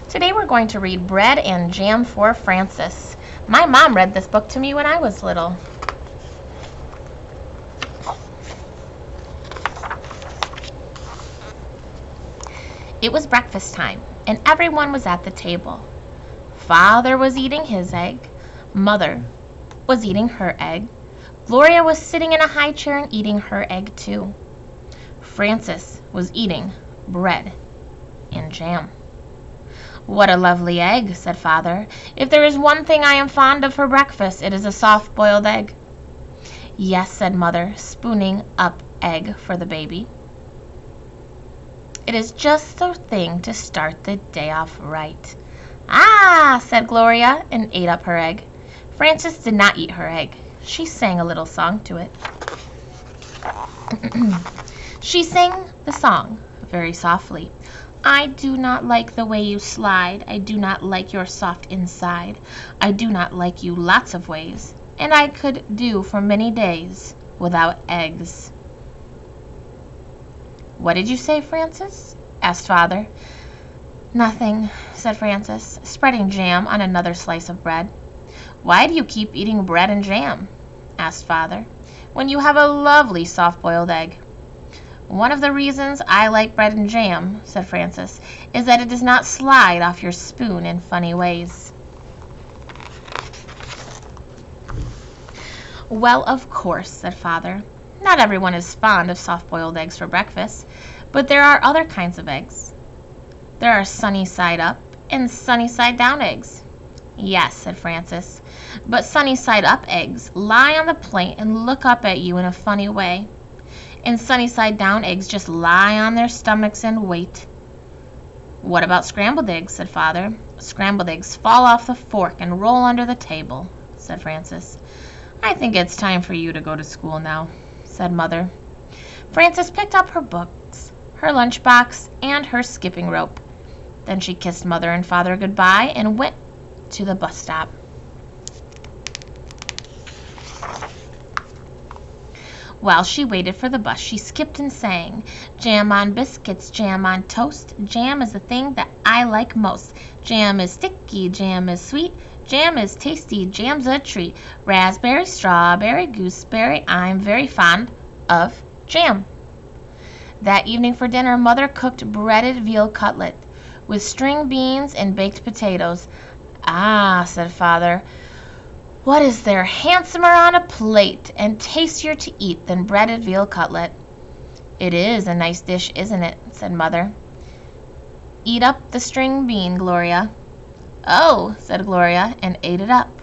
Today we're going to read Bread and Jam for Frances. My mom read this book to me when I was little. It was breakfast time, and everyone was at the table. Father was eating his egg. Mother was eating her egg. Gloria was sitting in a high chair and eating her egg too. Frances was eating bread and jam. "What a lovely egg," said Father. "If there is one thing I am fond of for breakfast, it is a soft-boiled egg." "Yes," said Mother, spooning up egg for the baby. "It is just the thing to start the day off right." "Ah," said Gloria, and ate up her egg. Frances did not eat her egg. She sang a little song to it. She sang the song very softly. "I do not like the way you slide. I do not like your soft inside. I do not like you lots of ways. And I could do for many days without eggs." "What did you say, Frances?" asked Father. "Nothing," said Frances, spreading jam on another slice of bread. "Why do you keep eating bread and jam?" asked Father, "when you have a lovely soft-boiled egg?" "One of the reasons I like bread and jam," said Frances, "is that it does not slide off your spoon in funny ways." "Well, of course," said Father. "Not everyone is fond of soft-boiled eggs for breakfast, but there are other kinds of eggs. There are sunny-side-up and sunny-side-down eggs." "Yes," said Frances, "but sunny-side-up eggs lie on the plate and look up at you in a funny way. And sunny-side-down eggs just lie on their stomachs and wait." "What about scrambled eggs?" said Father. "Scrambled eggs fall off the fork and roll under the table," said Frances. "I think it's time for you to go to school now," said Mother. Frances picked up her books, her lunchbox, and her skipping rope. Then she kissed Mother and Father goodbye and went to the bus stop. While she waited for the bus, she skipped and sang, "Jam on biscuits, jam on toast. Jam is the thing that I like most. Jam is sticky, jam is sweet. Jam is tasty, jam's a treat. Raspberry, strawberry, gooseberry, I'm very fond of jam." That evening for dinner, Mother cooked breaded veal cutlet with string beans and baked potatoes. "Ah," said Father, "what is there handsomer on a plate and tastier to eat than breaded veal cutlet?" "It is a nice dish, isn't it?" said Mother. "Eat up the string bean, Gloria." "Oh," said Gloria, and ate it up.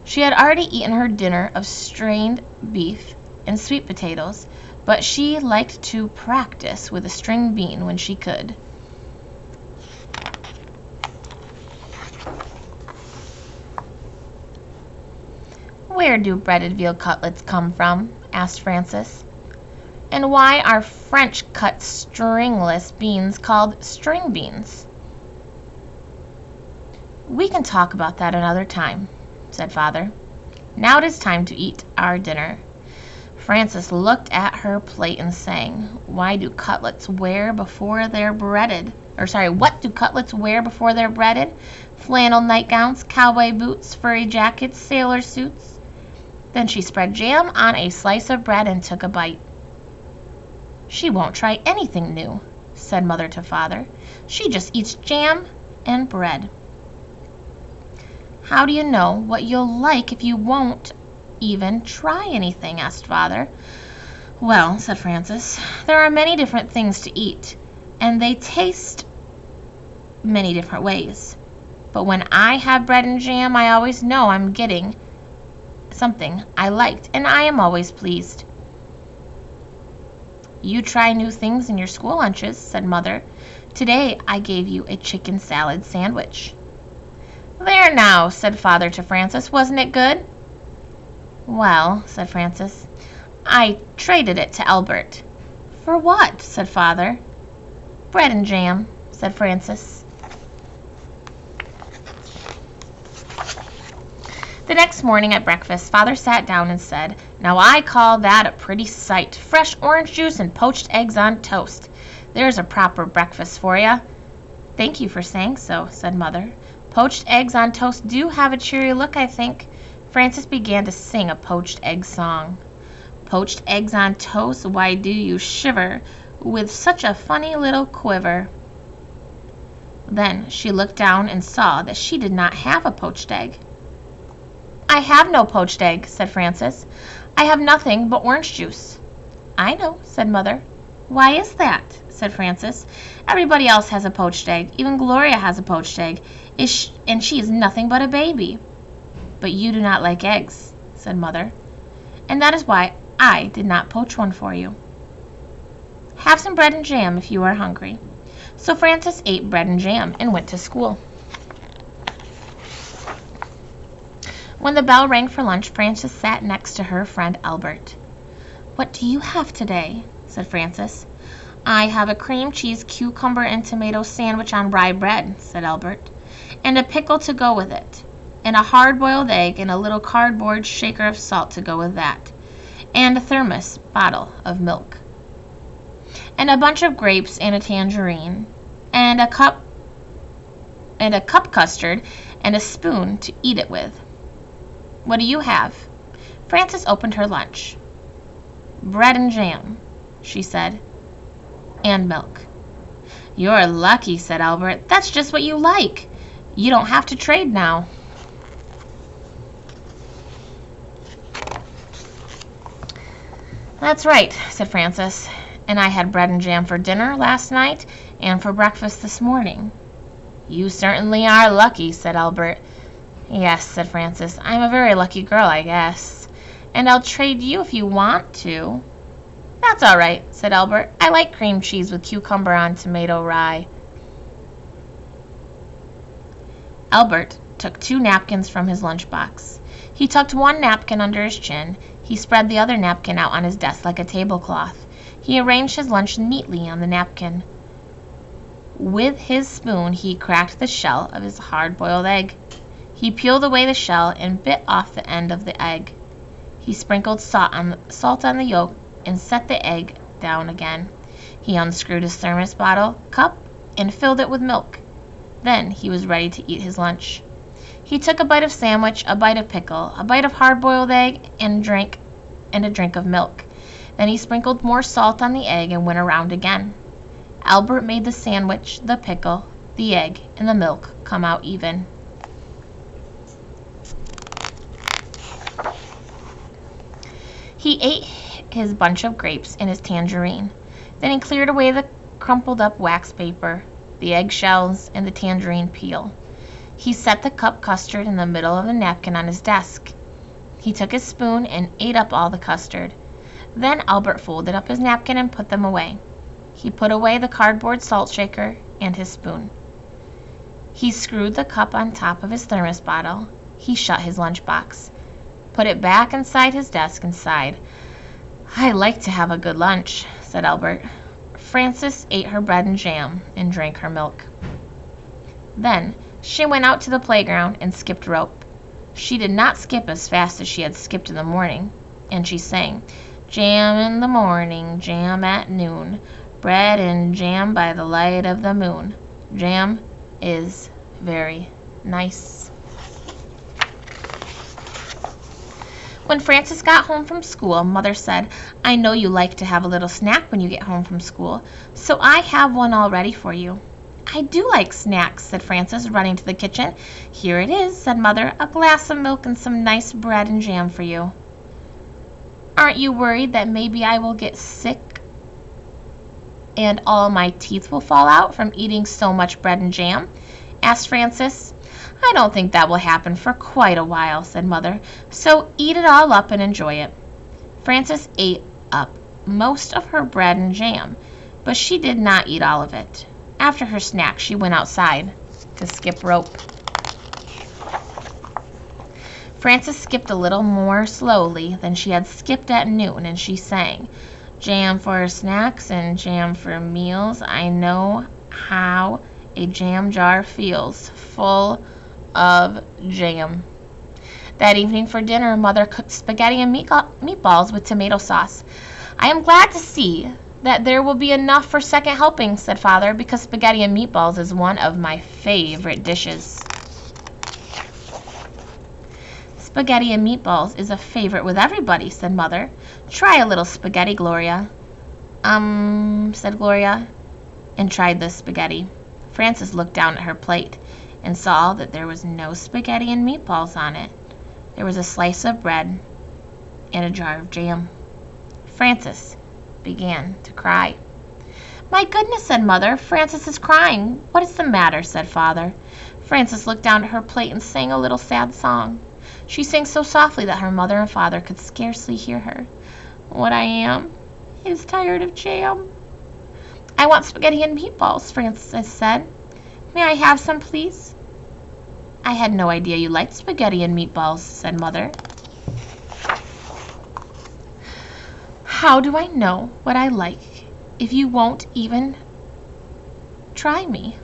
She had already eaten her dinner of strained beef and sweet potatoes, but she liked to practice with a string bean when she could. "Where do breaded veal cutlets come from?" asked Frances. "And why are French-cut stringless beans called string beans?" "We can talk about that another time," said Father. "Now it is time to eat our dinner." Frances looked at her plate and sang, "Why do cutlets wear before they're breaded? What do cutlets wear before they're breaded? Flannel nightgowns, cowboy boots, furry jackets, sailor suits." Then she spread jam on a slice of bread and took a bite. "She won't try anything new," said Mother to Father. "She just eats jam and bread." "How do you know what you'll like if you won't even try anything?" asked Father. "Well," said Frances, "there are many different things to eat, and they taste many different ways. But when I have bread and jam, I always know I'm getting something I liked, and I am always pleased." "You try new things in your school lunches," said Mother. "Today I gave you a chicken salad sandwich." "There now," said Father to Frances, "wasn't it good?" "Well," said Frances, "I traded it to Albert." "For what?" said Father. "Bread and jam," said Frances. The next morning at breakfast, Father sat down and said, "Now I call that a pretty sight. Fresh orange juice and poached eggs on toast. There's a proper breakfast for ya." Thank you for saying so, said Mother. Poached eggs on toast do have a cheery look, I think. Frances began to sing a poached egg song. Poached eggs on toast, why do you shiver with such a funny little quiver? Then she looked down and saw that she did not have a poached egg. I have no poached egg, said Frances. I have nothing but orange juice. I know, said Mother. Why is that? Said Frances. Everybody else has a poached egg. Even Gloria has a poached egg, and she is nothing but a baby. But you do not like eggs, said Mother, and that is why I did not poach one for you. Have some bread and jam if you are hungry. So Frances ate bread and jam and went to school. When the bell rang for lunch, Frances sat next to her friend Albert. What do you have today? Said Frances. I have a cream cheese, cucumber, and tomato sandwich on rye bread, said Albert, and a pickle to go with it, and a hard-boiled egg and a little cardboard shaker of salt to go with that, and a thermos bottle of milk, and a bunch of grapes and a tangerine, and a cup custard, and a spoon to eat it with. What do you have? Frances opened her lunch. Bread and jam, she said, and milk. You're lucky, said Albert. That's just what you like. You don't have to trade now. That's right, said Frances. And I had bread and jam for dinner last night and for breakfast this morning. You certainly are lucky, said Albert. Yes, said Frances. I'm a very lucky girl, I guess. And I'll trade you if you want to. That's all right, said Albert. I like cream cheese with cucumber on tomato rye. Albert took 2 napkins from his lunchbox. He tucked one napkin under his chin. He spread the other napkin out on his desk like a tablecloth. He arranged his lunch neatly on the napkin. With his spoon, he cracked the shell of his hard-boiled egg. He peeled away the shell and bit off the end of the egg. He sprinkled salt on the yolk and set the egg down again. He unscrewed his thermos bottle cup and filled it with milk. Then he was ready to eat his lunch. He took a bite of sandwich, a bite of pickle, a bite of hard-boiled egg, and a drink of milk. Then he sprinkled more salt on the egg and went around again. Albert made the sandwich, the pickle, the egg, and the milk come out even. He ate his bunch of grapes and his tangerine. Then he cleared away the crumpled up wax paper, the eggshells, and the tangerine peel. He set the cup custard in the middle of the napkin on his desk. He took his spoon and ate up all the custard. Then Albert folded up his napkin and put them away. He put away the cardboard salt shaker and his spoon. He screwed the cup on top of his thermos bottle. He shut his lunchbox, put it back inside his desk, and sighed. I like to have a good lunch, said Albert. Frances ate her bread and jam and drank her milk. Then she went out to the playground and skipped rope. She did not skip as fast as she had skipped in the morning, and she sang, Jam in the morning, jam at noon, bread and jam by the light of the moon. Jam is very nice. When Frances got home from school, Mother said, I know you like to have a little snack when you get home from school, so I have one all ready for you. I do like snacks, said Frances, running to the kitchen. Here it is, said Mother, a glass of milk and some nice bread and jam for you. Aren't you worried that maybe I will get sick and all my teeth will fall out from eating so much bread and jam? Asked Frances. I don't think that will happen for quite a while, said Mother, so eat it all up and enjoy it. Frances ate up most of her bread and jam, but she did not eat all of it. After her snack, she went outside to skip rope. Frances skipped a little more slowly than she had skipped at noon, and she sang, Jam for snacks and jam for meals. I know how a jam jar feels, full of jam. That evening for dinner, Mother cooked spaghetti and meatballs with tomato sauce. I am glad to see that there will be enough for second helping, said Father, because spaghetti and meatballs is one of my favorite dishes. Spaghetti and meatballs is a favorite with everybody, said Mother. Try a little spaghetti, Gloria. Said Gloria, and tried the spaghetti. Frances looked down at her plate and saw that there was no spaghetti and meatballs on it. There was a slice of bread and a jar of jam. Frances began to cry. My goodness, said Mother, Frances is crying. What is the matter, said Father. Frances looked down at her plate and sang a little sad song. She sang so softly that her mother and father could scarcely hear her. What I am is tired of jam. I want spaghetti and meatballs, Frances said. May I have some, please? I had no idea you liked spaghetti and meatballs, said Mother. How do I know what I like if you won't even try me?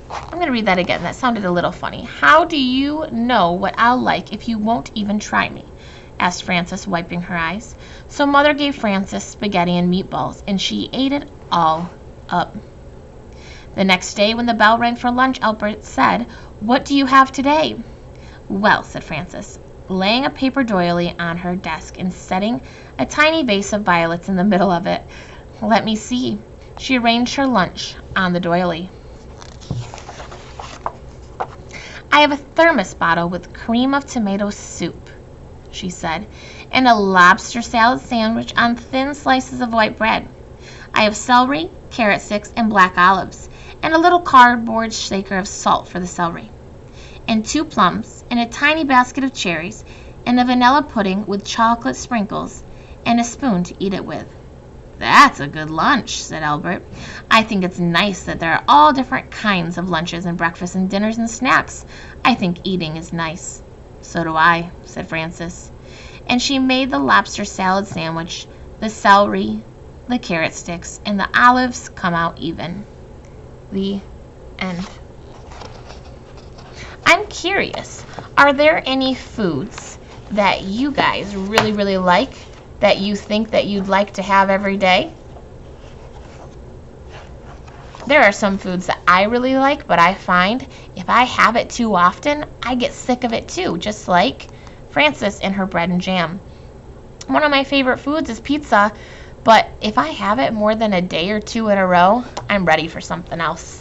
I'm going to read that again. That sounded a little funny. How do you know what I'll like if you won't even try me? Asked Frances, wiping her eyes. So Mother gave Frances spaghetti and meatballs, and she ate it all up. The next day, when the bell rang for lunch, Albert said, What do you have today? Well, said Frances, laying a paper doily on her desk and setting a tiny vase of violets in the middle of it. Let me see. She arranged her lunch on the doily. I have a thermos bottle with cream of tomato soup, she said, and a lobster salad sandwich on thin slices of white bread. I have celery, carrot sticks, and black olives, and a little cardboard shaker of salt for the celery, and 2 plums, and a tiny basket of cherries, and a vanilla pudding with chocolate sprinkles, and a spoon to eat it with. That's a good lunch, said Albert. I think it's nice that there are all different kinds of lunches and breakfasts and dinners and snacks. I think eating is nice. So do I, said Frances. And she made the lobster salad sandwich, the celery, the carrot sticks, and the olives come out even. The end. I'm curious, are there any foods that you guys really, really like that you think that you'd like to have every day? There are some foods that I really like, but I find if I have it too often, I get sick of it too, just like Frances and her bread and jam. One of my favorite foods is pizza, but if I have it more than a day or two in a row, I'm ready for something else.